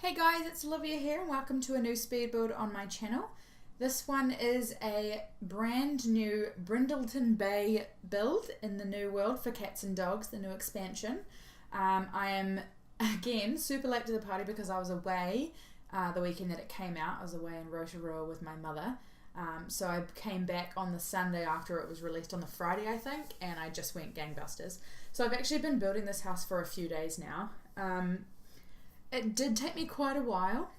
Hey guys, it's Olivia here and welcome to a new speed build on my channel. This one is a brand new Brindleton Bay build in the new world for cats and dogs, the new expansion. I am, again, super late to the party because I was away the weekend that it came out. I was away in Rotorua with my mother. So I came back on the Sunday after it was released on the Friday, I think, and I just went gangbusters. So I've actually been building this house for a few days now. It did take me quite a while,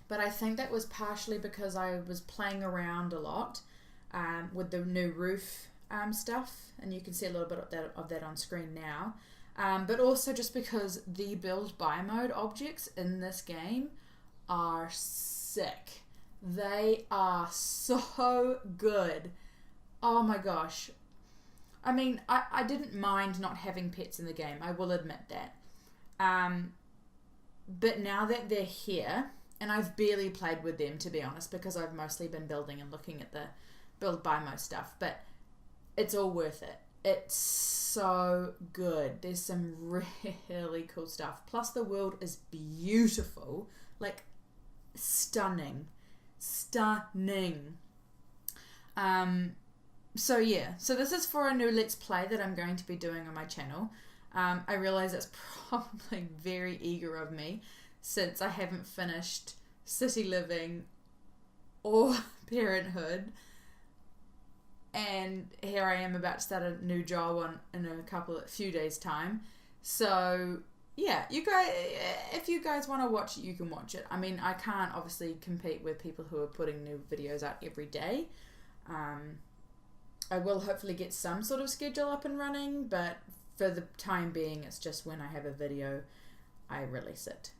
but I think that was partially because I was playing around a lot with the new roof stuff, and you can see a little bit of that on screen now. But also just because the build by mode objects in this game are sick. They are so good. Oh my gosh. I mean, I didn't mind not having pets in the game, I will admit that. But now that they're here, and I've barely played with them to be honest, because I've mostly been building and looking at the build by most stuff, but it's all worth it. It's so good. There's some really cool stuff. Plus the world is beautiful, like stunning. Stunning. So yeah, so this is for a new Let's Play that I'm going to be doing on my channel. I realise it's probably very eager of me since I haven't finished City Living or Parenthood, and here I am about to start a new job in a few days time. So yeah, you guys, if you guys want to watch it, you can watch it. I mean, I can't obviously compete with people who are putting new videos out every day. I will hopefully get some sort of schedule up and running, but for the time being, it's just when I have a video, I release it.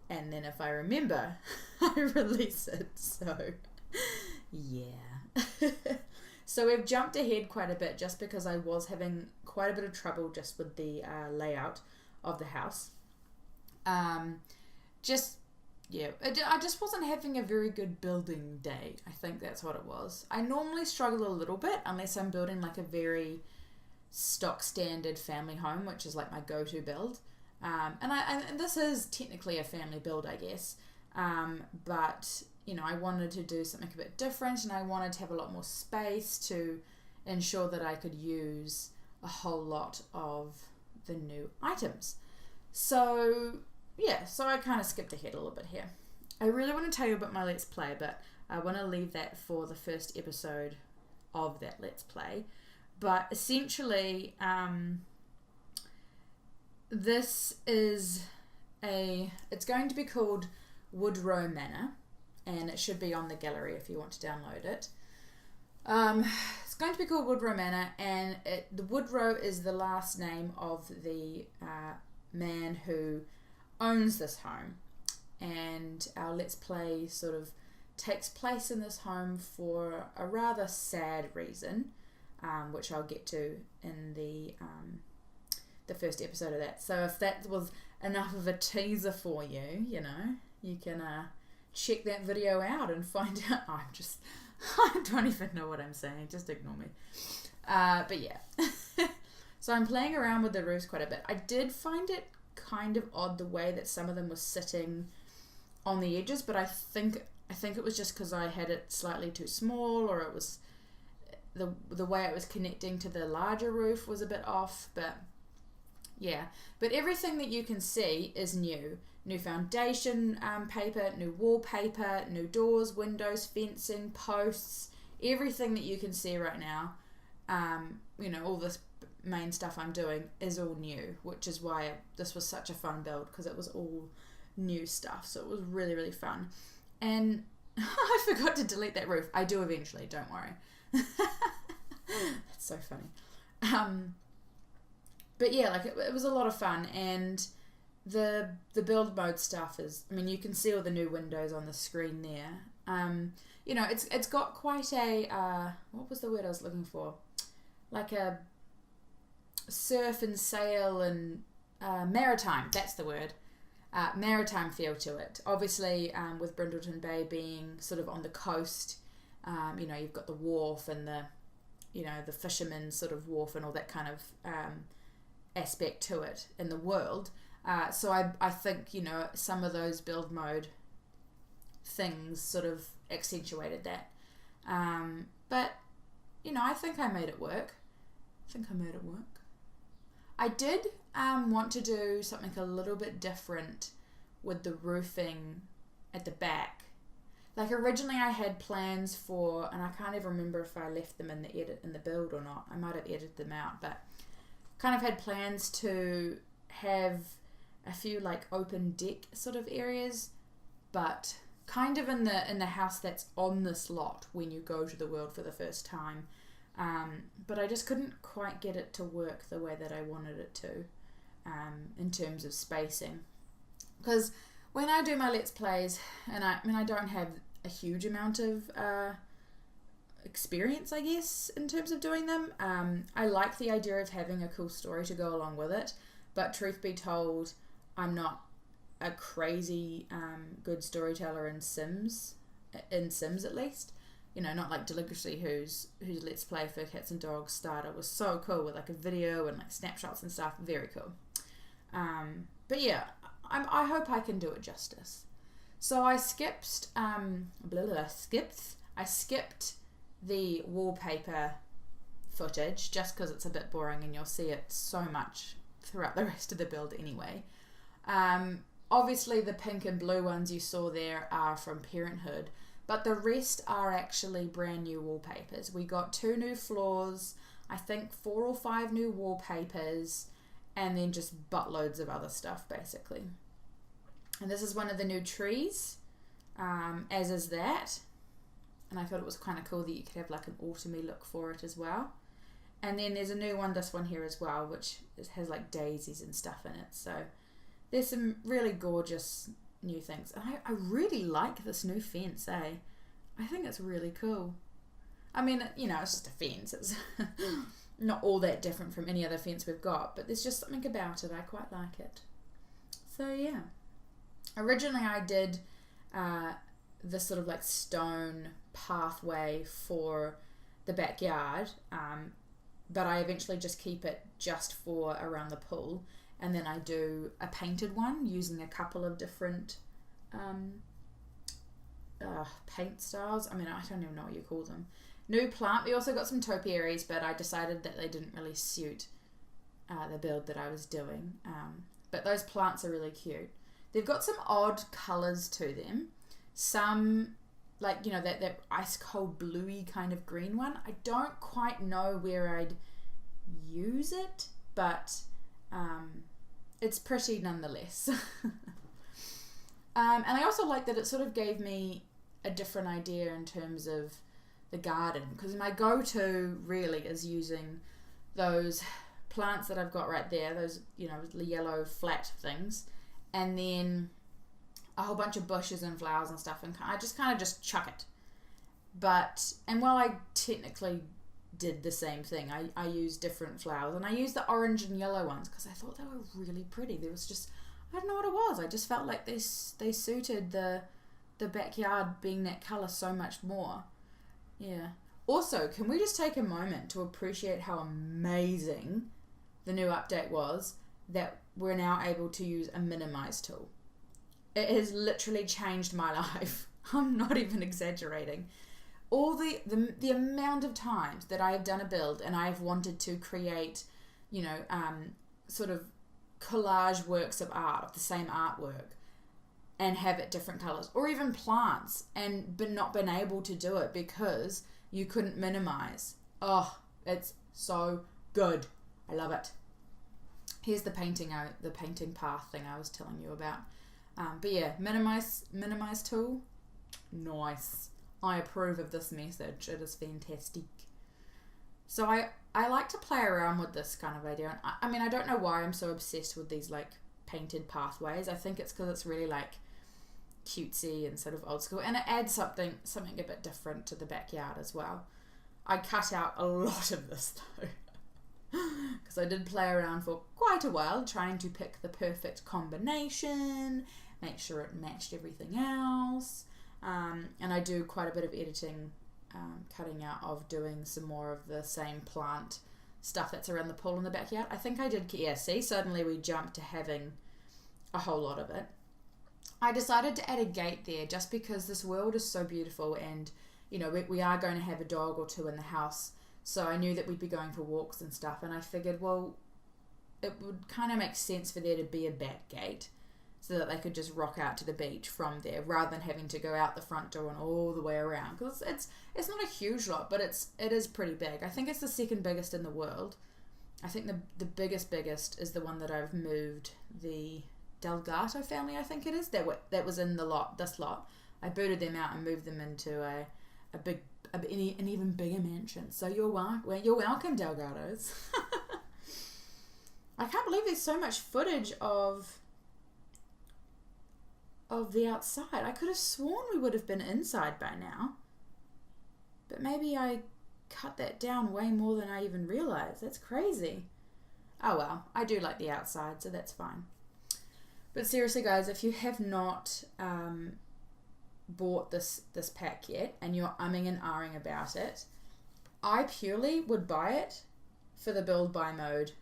And then if I remember, I release it. So, yeah. So we've jumped ahead quite a bit just because I was having quite a bit of trouble just with the layout of the house. I just wasn't having a very good building day. I think that's what it was. I normally struggle a little bit unless I'm building like a very stock standard family home, which is like my go-to build, and this is technically a family build, I guess, but you know, I wanted to do something a bit different, and I wanted to have a lot more space to ensure that I could use a whole lot of the new items. So yeah, so I kind of skipped ahead a little bit here. I really want to tell you about my Let's Play, but I want to leave that for the first episode of that Let's Play. But essentially, this is it's going to be called Woodrow Manor, and it should be on the gallery if you want to download it. It's going to be called Woodrow Manor, and the Woodrow is the last name of the man who owns this home. And our Let's Play sort of takes place in this home for a rather sad reason. Which I'll get to in the first episode of that. So if that was enough of a teaser for you, you know, you can check that video out and find out. I don't even know what I'm saying. Just ignore me. But yeah. So I'm playing around with the roofs quite a bit. I did find it kind of odd the way that some of them were sitting on the edges, but I think it was just because I had it slightly too small, or it was the way it was connecting to the larger roof was a bit off, but yeah. But everything that you can see is new. New foundation paper, new wallpaper, new doors, windows, fencing, posts, everything that you can see right now. You know, all this main stuff I'm doing is all new, which is why this was such a fun build, because it was all new stuff. So it was really, really fun. And I forgot to delete that roof. I do eventually, don't worry. That's so funny. But yeah, like it was a lot of fun, and the build mode stuff is, I mean, you can see all the new windows on the screen there. You know, it's got quite a what was the word I was looking for? Like a surf and sail and maritime. That's the word. Maritime feel to it. Obviously, with Brindleton Bay being sort of on the coast. You know, you've got the wharf and the fisherman's sort of wharf and all that kind of aspect to it in the world. So I think, some of those build mode things sort of accentuated that. But, I think I made it work. I did want to do something a little bit different with the roofing at the back. Like originally I had plans for, and I can't even remember if I left them in the build or not. I might have edited them out, but kind of had plans to have a few like open deck sort of areas, but kind of in the house that's on this lot when you go to the world for the first time. But I just couldn't quite get it to work the way that I wanted it to, in terms of spacing. Because when I do my Let's Plays, and I don't have a huge amount of experience, I guess, in terms of doing them. I like the idea of having a cool story to go along with it, but truth be told, I'm not a crazy good storyteller in Sims at least. Not like Deliberately, whose Let's Play for Cats and Dogs starter was so cool with like a video and like snapshots and stuff. Very cool. But yeah, I hope I can do it justice. So I skipped the wallpaper footage just because it's a bit boring and you'll see it so much throughout the rest of the build anyway. Obviously the pink and blue ones you saw there are from Parenthood, but the rest are actually brand new wallpapers. We got 2 new floors, I think 4 or 5 new wallpapers, and then just buttloads of other stuff basically. And this is one of the new trees, as is that. And I thought it was kind of cool that you could have like an autumny look for it as well. And then there's a new one, this one here as well, which has like daisies and stuff in it. So there's some really gorgeous new things. And I really like this new fence, eh? I think it's really cool. I mean, it's just a fence. It's not all that different from any other fence we've got, but there's just something about it. I quite like it. So yeah. Originally I did this sort of like stone pathway for the backyard, but I eventually just keep it just for around the pool, and then I do a painted one using a couple of different paint styles. I mean, I don't even know what you call them. New plant. We also got some topiaries, but I decided that they didn't really suit the build that I was doing. But those plants are really cute. They've got some odd colours to them. Some, like, that ice cold bluey kind of green one. I don't quite know where I'd use it, but it's pretty nonetheless. And I also like that it sort of gave me a different idea in terms of the garden, because my go-to really is using those plants that I've got right there, those, yellow flat things, and then a whole bunch of bushes and flowers and stuff, and I just kind of just chuck it. And while I technically did the same thing, I used different flowers, and I used the orange and yellow ones because I thought they were really pretty. There was just, I don't know what it was, I just felt like they suited the backyard being that colour so much more. Yeah. Also, can we just take a moment to appreciate how amazing the new update was, that we're now able to use a minimize tool. It has literally changed my life. I'm not even exaggerating. All the amount of times that I have done a build and I have wanted to create, sort of collage works of art, of the same artwork, and have it different colours, or even plants, but not been able to do it because you couldn't minimize. Oh, it's so good. I love it. Here's the painting path thing I was telling you about. But yeah, minimize tool, nice. I approve of this message. It is fantastic. So I like to play around with this kind of idea. I mean, I don't know why I'm so obsessed with these like painted pathways. I think it's because it's really like cutesy and sort of old school, and it adds something a bit different to the backyard as well. I cut out a lot of this though, because I did play around for quite a while trying to pick the perfect combination, make sure it matched everything else, and I do quite a bit of editing, cutting out of doing some more of the same plant stuff that's around the pool in the backyard. I think I did, yeah, see, suddenly we jumped to having a whole lot of it. I decided to add a gate there just because this world is so beautiful, and you know, we are going to have a dog or two in the house, so I knew that we'd be going for walks and stuff, and I figured, well, it would kind of make sense for there to be a back gate so that they could just rock out to the beach from there rather than having to go out the front door and all the way around, because it's not a huge lot, but it is pretty big. I think it's the second biggest in the world. I think the biggest is the one that I've moved, the Delgato family, I think it is, that was in this lot. I booted them out and moved them into an even bigger mansion. So you're welcome, Delgatos. I can't believe there's so much footage of the outside. I could have sworn we would have been inside by now, but maybe I cut that down way more than I even realized. That's crazy. Oh well, I do like the outside, so that's fine. But seriously, guys, if you have not bought this pack yet and you're umming and ahhing about it, I purely would buy it for the build buy mode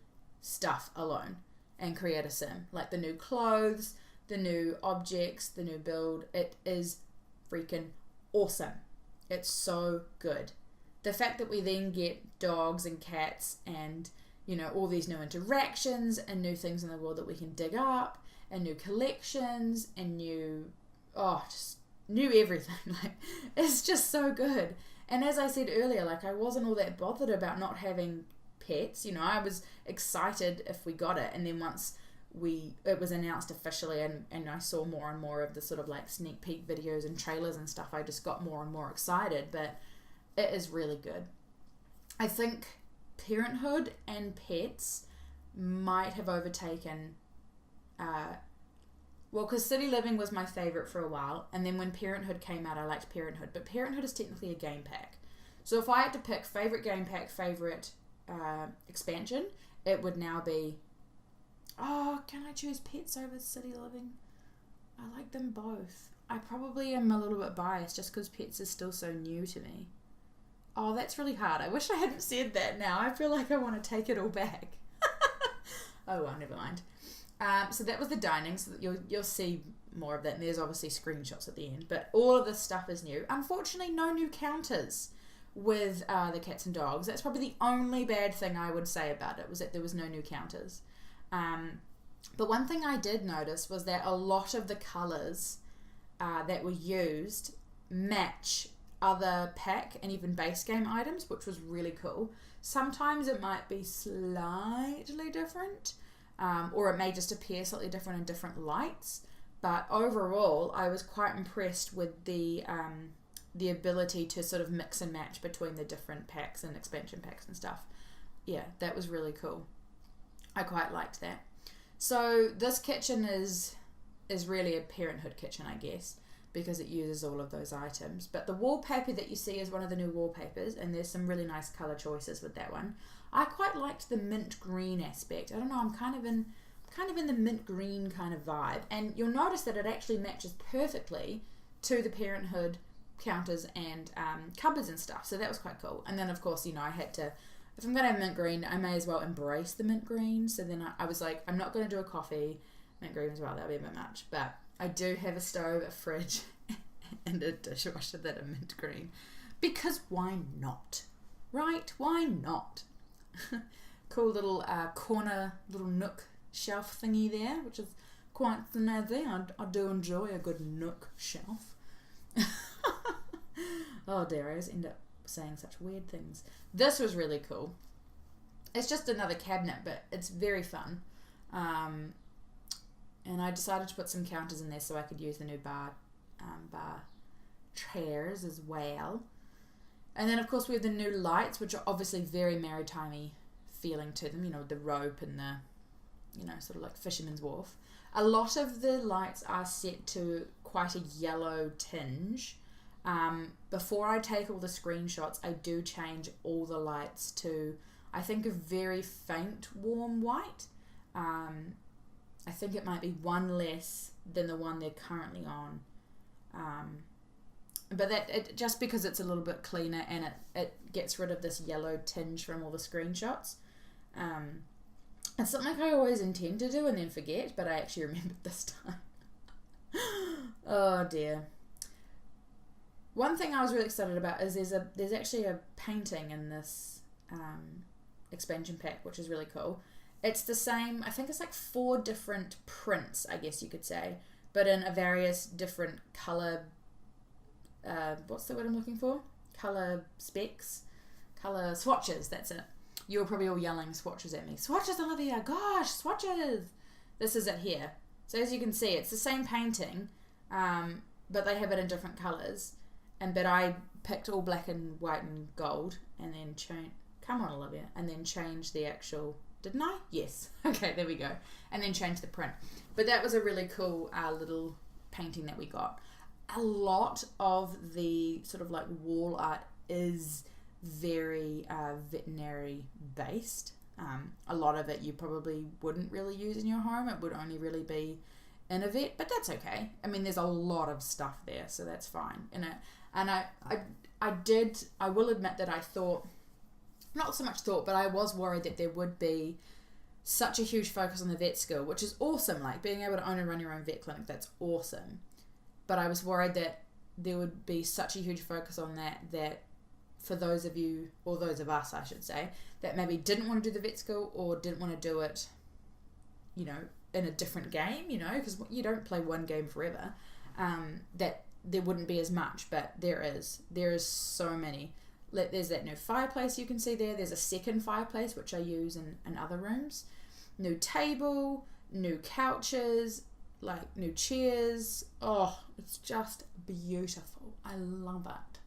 stuff alone and create a sim. Like the new clothes, the new objects, the new build. It is freaking awesome. It's so good. The fact that we then get dogs and cats and, you know, all these new interactions and new things in the world that we can dig up, and new collections and just new everything. Like, it's just so good. And as I said earlier, like, I wasn't all that bothered about not having pets. You know, I was excited if we got it, and then once it was announced officially and I saw more and more of the sort of like sneak peek videos and trailers and stuff, I just got more and more excited. But it is really good. I think Parenthood and Pets might have overtaken because City Living was my favourite for a while, and then when Parenthood came out, I liked Parenthood, but Parenthood is technically a game pack. So if I had to pick favourite game pack, favourite expansion, it would now be, can I choose Pets over City Living? I like them both. I probably am a little bit biased just because Pets is still so new to me. Oh, that's really hard. I wish I hadn't said that now. I feel like I want to take it all back. Oh well, never mind. So that was the dining, so that you'll see more of that, and there's obviously screenshots at the end, but all of this stuff is new. Unfortunately, no new counters with the cats and dogs. That's probably the only bad thing I would say about it, was that there was no new counters. But one thing I did notice was that a lot of the colours that were used match other pack and even base game items, which was really cool. Sometimes it might be slightly different, or it may just appear slightly different in different lights, but overall I was quite impressed with the ability to sort of mix and match between the different packs and expansion packs and stuff. Yeah, that was really cool. I quite liked that. So this kitchen is really a Parenthood kitchen, I guess, because it uses all of those items. But the wallpaper that you see is one of the new wallpapers, and there's some really nice colour choices with that one. I quite liked the mint green aspect. I don't know, I'm kind of in the mint green kind of vibe, and you'll notice that it actually matches perfectly to the Parenthood counters and cupboards and stuff. So that was quite cool. And then of course, you know, I had to, if I'm going to have mint green, I may as well embrace the mint green. So then I was like, I'm not going to do a coffee mint green as well. That'll be a bit much. But I do have a stove, a fridge, and a dishwasher that are mint green. Because why not? Right? Why not? Cool little corner, little nook shelf thingy there, which is quite snazzy. I do enjoy a good nook shelf. Oh dear, I always end up saying such weird things. This was really cool. It's just another cabinet, but it's very fun. And I decided to put some counters in there so I could use the new bar chairs as well. And then of course we have the new lights, which are obviously very maritimey feeling to them, you know, the rope and the, you know, sort of like Fisherman's Wharf. A lot of the lights are set to quite a yellow tinge. Before I take all the screenshots, I do change all the lights to, I think, a very faint warm white. I think it might be one less than the one they're currently on. But just because it's a little bit cleaner and it gets rid of this yellow tinge from all the screenshots. It's something I always intend to do and then forget, but I actually remembered this time. Oh dear. One thing I was really excited about is there's actually a painting in this expansion pack, which is really cool. It's the same, I think it's like 4 different prints, I guess you could say, but in a various different colour, what's the word I'm looking for? Colour specs? Colour swatches, that's it. You're probably all yelling swatches at me. Swatches, Olivia, gosh, swatches! This is it here. So as you can see, it's the same painting, but they have it in different colours. But I picked all black and white and gold, and then come on, Olivia, and then changed the actual, didn't I? Yes. Okay, there we go. And then changed the print. But that was a really cool little painting that we got. A lot of the sort of like wall art is very veterinary based. A lot of it you probably wouldn't really use in your home. It would only really be in a vet, but that's okay. I mean, there's a lot of stuff there, so that's fine. And I will admit that I thought, not so much thought, but I was worried that there would be such a huge focus on the vet skill, which is awesome. Like being able to own and run your own vet clinic, that's awesome. But I was worried that there would be such a huge focus on that for those of you, or those of us, I should say, that maybe didn't want to do the vet skill or didn't want to do it, you know, in a different game, you know, because you don't play one game forever, that there wouldn't be as much, but there is so many. There's that new fireplace you can see there. There's a second fireplace, which I use in other rooms. New table, new couches, like new chairs. Oh, it's just beautiful. I love it.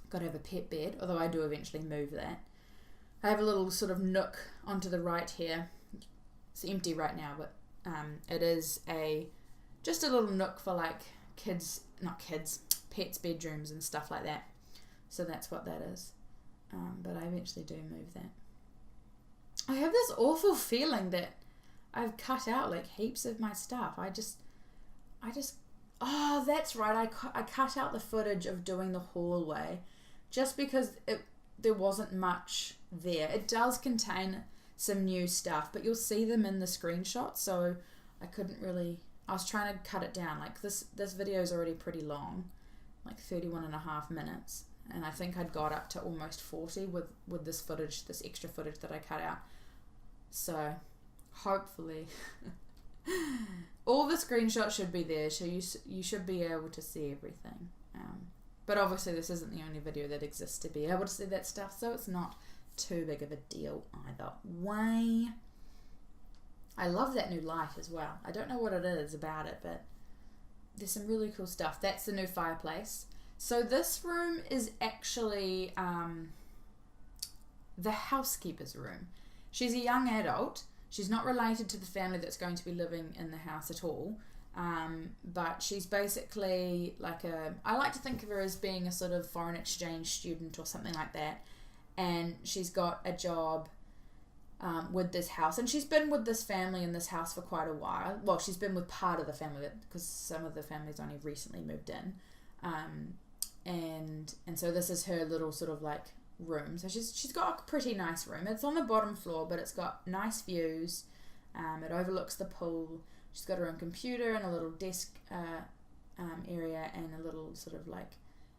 Got to have a pet bed, although I do eventually move that. I have a little sort of nook onto the right here. It's empty right now, but it is just a little nook for like pets' bedrooms and stuff like that. So that's what that is. But I eventually do move that. I have this awful feeling that I've cut out like heaps of my stuff. I just oh, that's right. I cut out the footage of doing the hallway just because there wasn't much there. It does contain some new stuff, but you'll see them in the screenshots, so I was trying to cut it down. Like this video is already pretty long, like 31.5 minutes, and I think I'd got up to almost 40 with this footage, this extra footage that I cut out. So hopefully all the screenshots should be there, so you should be able to see everything. But obviously this isn't the only video that exists to be able to see that stuff, so it's not too big of a deal either way. I love that new light as well. I don't know what it is about it, but there's some really cool stuff. That's the new fireplace. So this room is actually the housekeeper's room. She's a young adult. She's not related to the family that's going to be living in the house at all. But she's basically like I like to think of her as being a sort of foreign exchange student or something like that. And she's got a job with this house. And she's been with this family in this house for quite a while. Well, she's been with part of the family because some of the families only recently moved in. And so this is her little sort of like room. So she's got a pretty nice room. It's on the bottom floor, but it's got nice views. It overlooks the pool. She's got her own computer and a little desk area and a little sort of like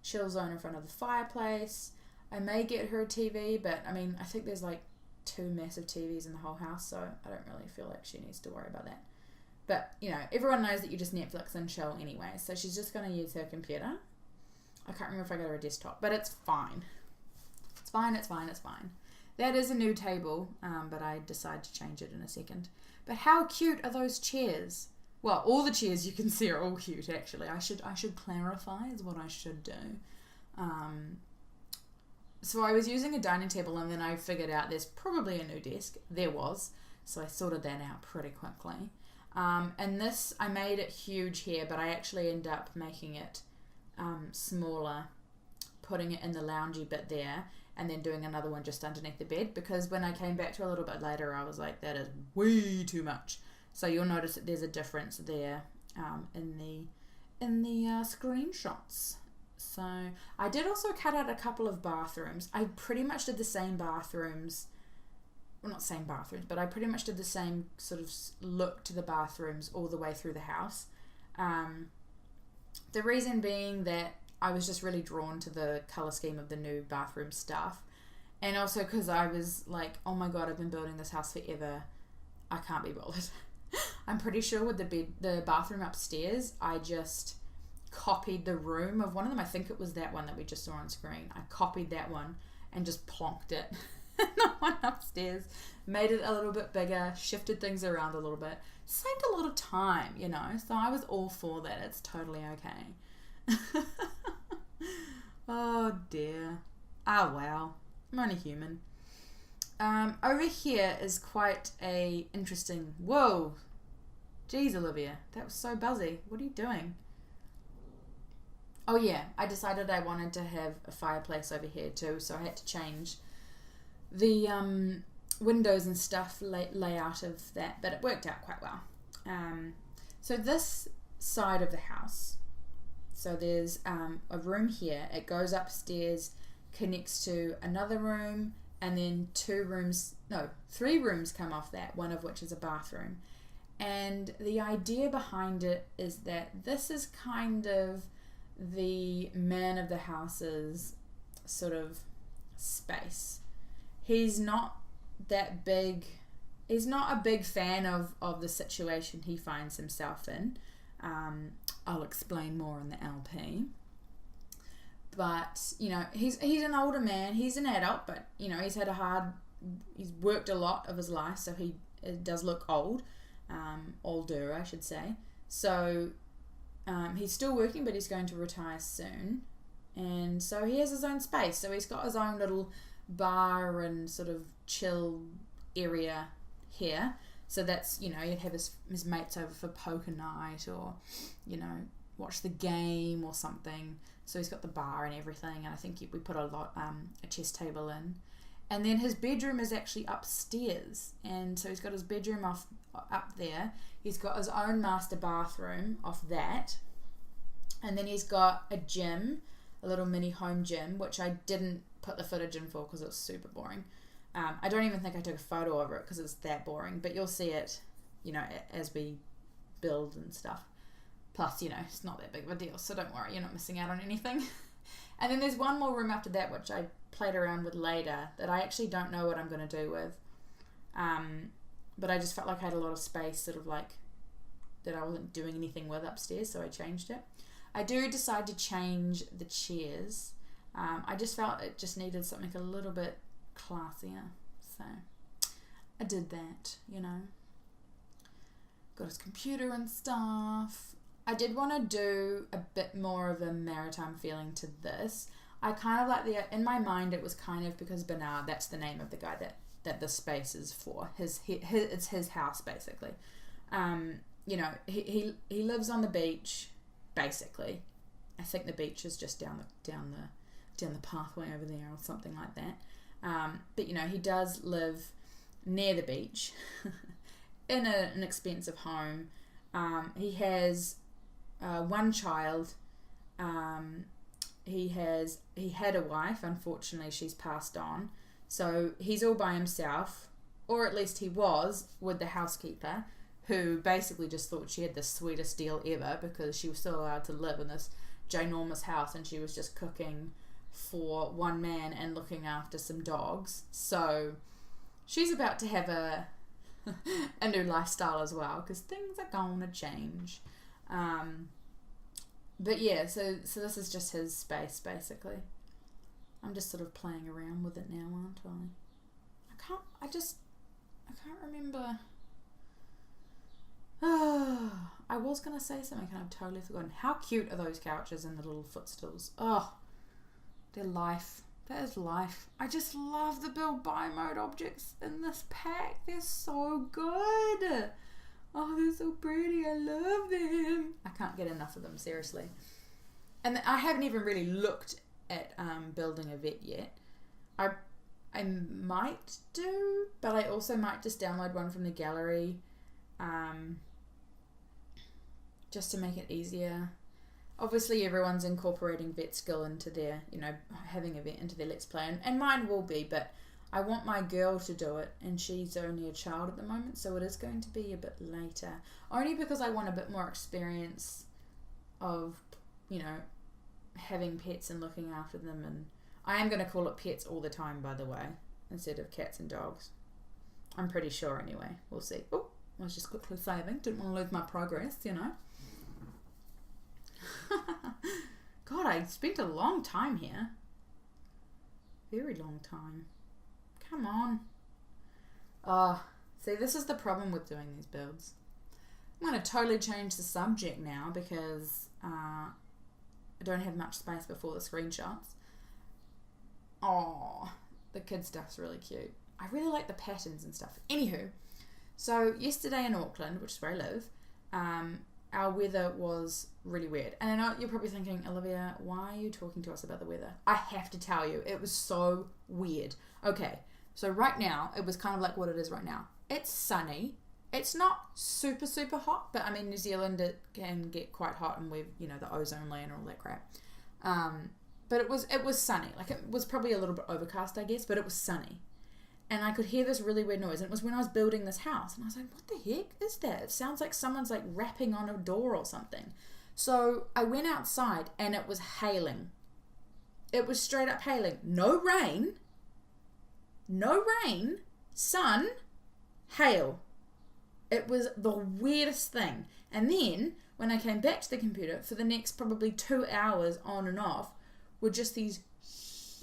chill zone in front of the fireplace. I may get her a TV, but I mean, I think there's like 2 massive TVs in the whole house, so I don't really feel like she needs to worry about that. But, you know, everyone knows that you just Netflix and chill anyway, so she's just going to use her computer. I can't remember if I got her a desktop, but it's fine. It's fine. That is a new table, but I decide to change it in a second. But how cute are those chairs? Well, all the chairs you can see are all cute, actually. I should clarify is what I should do. So I was using a dining table, and then I figured out there's probably a new desk. There was, so I sorted that out pretty quickly. And this, I made it huge here, but I actually ended up making it smaller, putting it in the loungy bit there, and then doing another one just underneath the bed, because when I came back to it a little bit later, I was like, that is way too much. So you'll notice that there's a difference there in the screenshots. So I did also cut out a couple of bathrooms. I pretty much did the same bathrooms well, not same bathrooms, but I pretty much did the same sort of look to the bathrooms all the way through the house. The reason being that I was just really drawn to the colour scheme of the new bathroom stuff. And also because I was like, oh my god, I've been building this house forever. I can't be bothered. I'm pretty sure with the bathroom upstairs, I just copied the room of one of them. I think it was that one that we just saw on screen. I copied that one and just plonked it in the one upstairs. Made it a little bit bigger, shifted things around a little bit. Saved a lot of time, you know. So I was all for that. It's totally okay. Oh dear. Ah, wow. I'm only human. Over here is quite a interesting... Whoa! Jeez, Olivia. That was so buzzy. What are you doing? Oh yeah, I decided I wanted to have a fireplace over here too, so I had to change the windows and stuff, layout of that, but it worked out quite well. So this side of the house, so there's a room here. It goes upstairs, connects to another room, and then 3 rooms come off that, one of which is a bathroom. And the idea behind it is that this is kind of the man of the house's sort of space. He's not that big, he's not a big fan of the situation he finds himself in. I'll explain more in the LP. But, you know, he's an older man, he's an adult, but, you know, he's worked a lot of his life, so he does look old, older, I should say. So, he's still working, but he's going to retire soon. And so he has his own space. So he's got his own little bar and sort of chill area here. So that's, you know, he'd have his mates over for poker night or, you know, watch the game or something. So he's got the bar and everything. And I think we put a chess table in. And then his bedroom is actually upstairs. And so he's got his bedroom up there. He's got his own master bathroom off that. And then he's got a gym, a little mini home gym, which I didn't put the footage in for because it was super boring. I don't even think I took a photo of it because it's that boring. But you'll see it, you know, as we build and stuff. Plus, you know, it's not that big of a deal. So don't worry, you're not missing out on anything. And then there's one more room after that, which I played around with later, that I actually don't know what I'm going to do with. But I just felt like I had a lot of space, sort of like, that I wasn't doing anything with upstairs, so I changed it. I do decide to change the chairs. I just felt it just needed something a little bit classier. So I did that, you know. Got his computer and stuff. I did want to do a bit more of a maritime feeling to this. I kind of like in my mind it was kind of because Bernard, that's the name of the guy that the space is for. It's his house basically. You know, he lives on the beach basically. I think the beach is just down the pathway over there or something like that. But you know, he does live near the beach in an expensive home. He has one child. He had a wife. Unfortunately, she's passed on. So he's all by himself, or at least he was, with the housekeeper, who basically just thought she had the sweetest deal ever because she was still allowed to live in this ginormous house and she was just cooking for one man and looking after some dogs. So she's about to have a new lifestyle as well because things are going to change. But yeah, so this is just his space basically. I'm just sort of playing around with it now, aren't I? I can't remember. I was going to say something and I've totally forgotten. How cute are those couches and the little footstools? Oh, they're life. That is life. I just love the build buy mode objects in this pack. They're so good. Oh, they're so pretty. I love them. I can't get enough of them, seriously. And I haven't even really looked at building a vet yet. I might do, but I also might just download one from the gallery just to make it easier. Obviously, everyone's incorporating vet skill into their, you know, having a vet into their Let's Play, and mine will be, but I want my girl to do it, and she's only a child at the moment, so it is going to be a bit later. Only because I want a bit more experience of, you know, having pets and looking after them. And I am going to call it pets all the time, by the way, instead of cats and dogs. I'm pretty sure anyway. We'll see. Oh, I was just quickly saving. Didn't want to lose my progress, you know. God, I spent a long time here. Very long time. Come on. Oh, see, this is the problem with doing these builds. I'm going to totally change the subject now because I don't have much space before the screenshots. Oh, the kid stuff's really cute. I really like the patterns and stuff. Anywho, so yesterday in Auckland, which is where I live, our weather was really weird. And I know you're probably thinking, Olivia, why are you talking to us about the weather? I have to tell you, it was so weird. Okay, so right now, it was kind of like what it is right now. It's sunny. It's not super, super hot, but I mean, New Zealand, it can get quite hot, and we've, you know, the ozone layer and all that crap. But it was sunny. Like, it was probably a little bit overcast, I guess, but it was sunny. And I could hear this really weird noise, and it was when I was building this house. And I was like, what the heck is that? It sounds like someone's like rapping on a door or something. So I went outside, and it was hailing. It was straight up hailing. No rain, sun, hail. It was the weirdest thing. And then when I came back to the computer, for the next probably 2 hours on and off, were just these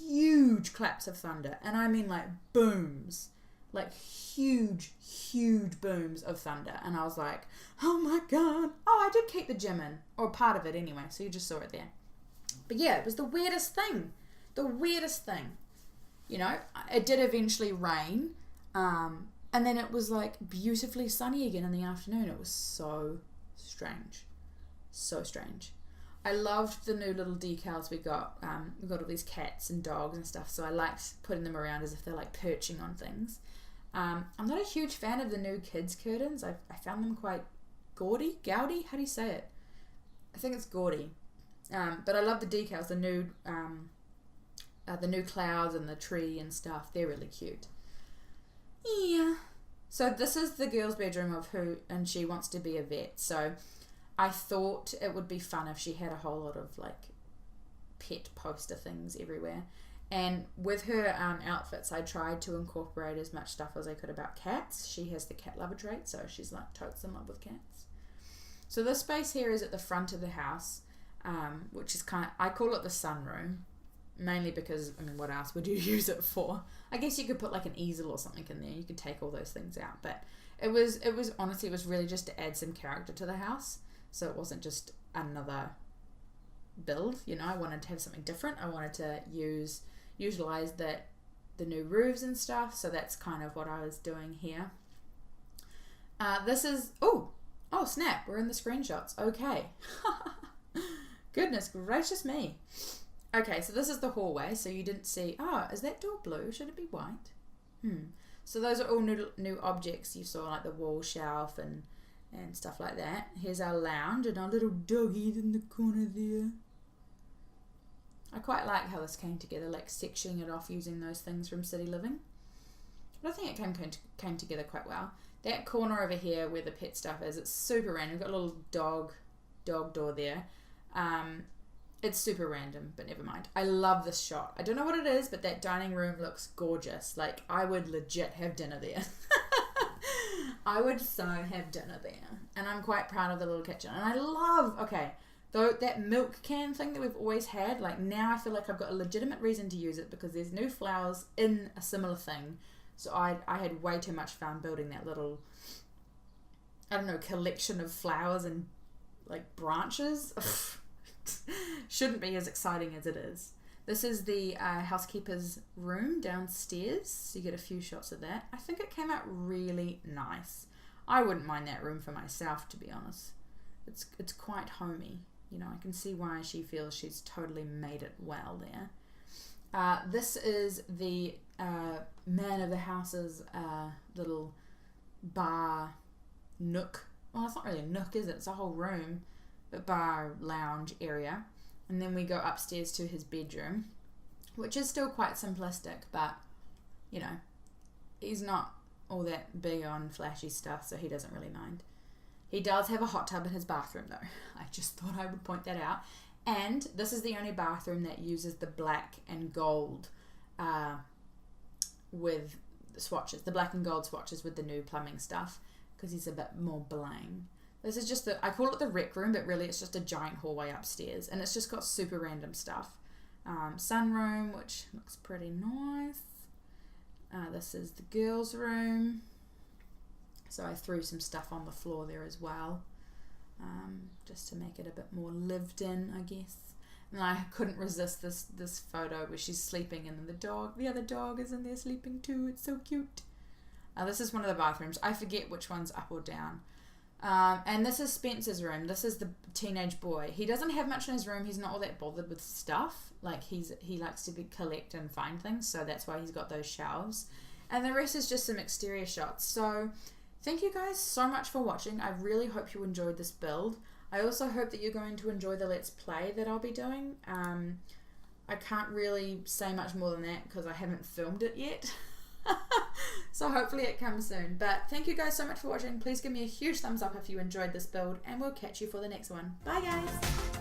huge claps of thunder. And I mean like booms. Like huge booms of thunder. And I was like, oh my God. Oh, I did keep the gym in. Or part of it anyway. So you just saw it there. But yeah, it was the weirdest thing. The weirdest thing. You know, it did eventually rain. And then it was like beautifully sunny again in the afternoon. It was so strange. So strange. I loved the new little decals we got. We got all these cats and dogs and stuff, so I liked putting them around as if they're like perching on things. I'm not a huge fan of the new kids curtains. I found them quite gaudy. How do you say it? I think it's gaudy. But I love the decals, the new clouds and the tree and stuff. They're really cute. Yeah. So this is the girl's bedroom and she wants to be a vet. So I thought it would be fun if she had a whole lot of like pet poster things everywhere. And with her outfits, I tried to incorporate as much stuff as I could about cats. She has the cat lover trait, so she's like totes in love with cats. So this space here is at the front of the house, which is I call it the sunroom, mainly because, I mean, what else would you use it for? I guess you could put like an easel or something in there. You could take all those things out, but it was honestly, it was really just to add some character to the house. So it wasn't just another build, you know. I wanted to have something different. I wanted to utilize the new roofs and stuff. So that's kind of what I was doing here. This is oh snap! We're in the screenshots. Okay, goodness gracious me. Okay, so this is the hallway. So you didn't see. Oh, is that door blue? Should it be white? So those are all new objects you saw, like the wall shelf and stuff like that. Here's our lounge and our little doggy in the corner there. I quite like how this came together, like sectioning it off using those things from City Living. But I think it came together quite well. That corner over here where the pet stuff is, it's super random. We've got a little dog door there. It's super random, but never mind. I love this shot. I don't know what it is, but that dining room looks gorgeous. Like, I would legit have dinner there. I would so have dinner there. And I'm quite proud of the little kitchen. And I love, though that milk can thing that we've always had, like now I feel like I've got a legitimate reason to use it because there's new flowers in a similar thing. So I had way too much fun building that little, I don't know, collection of flowers and like branches. Shouldn't be as exciting as it is. This is the housekeeper's room downstairs. So you get a few shots of that. I think it came out really nice. I wouldn't mind that room for myself, to be honest. It's quite homey. You know, I can see why she feels she's totally made it well there. This is the man of the house's little bar nook. Well, it's not really a nook, is it? It's a whole room, but bar lounge area. And then we go upstairs to his bedroom, which is still quite simplistic, but you know, he's not all that big on flashy stuff, so he doesn't really mind. He does have a hot tub in his bathroom though. I just thought I would point that out. And this is the only bathroom that uses the black and gold with swatches. The black and gold swatches with the new plumbing stuff, because he's a bit more bling. This is just I call it the rec room, but really it's just a giant hallway upstairs. And it's just got super random stuff. Sunroom, which looks pretty nice. This is the girls' room. So I threw some stuff on the floor there as well, just to make it a bit more lived in, I guess. And I couldn't resist this photo where she's sleeping and the other dog is in there sleeping too. It's so cute. This is one of the bathrooms. I forget which one's up or down. And this is Spencer's room. This is the teenage boy. He doesn't have much in his room. He's not all that bothered with stuff. Like he likes to collect and find things, so that's why he's got those shelves. And the rest is just some exterior shots. So thank you guys so much for watching. I really hope you enjoyed this build. I also hope that you're going to enjoy the Let's Play that I'll be doing. I can't really say much more than that because I haven't filmed it yet. So hopefully it comes soon. But thank you guys so much for watching. Please give me a huge thumbs up if you enjoyed this build, and we'll catch you for the next one. Bye guys!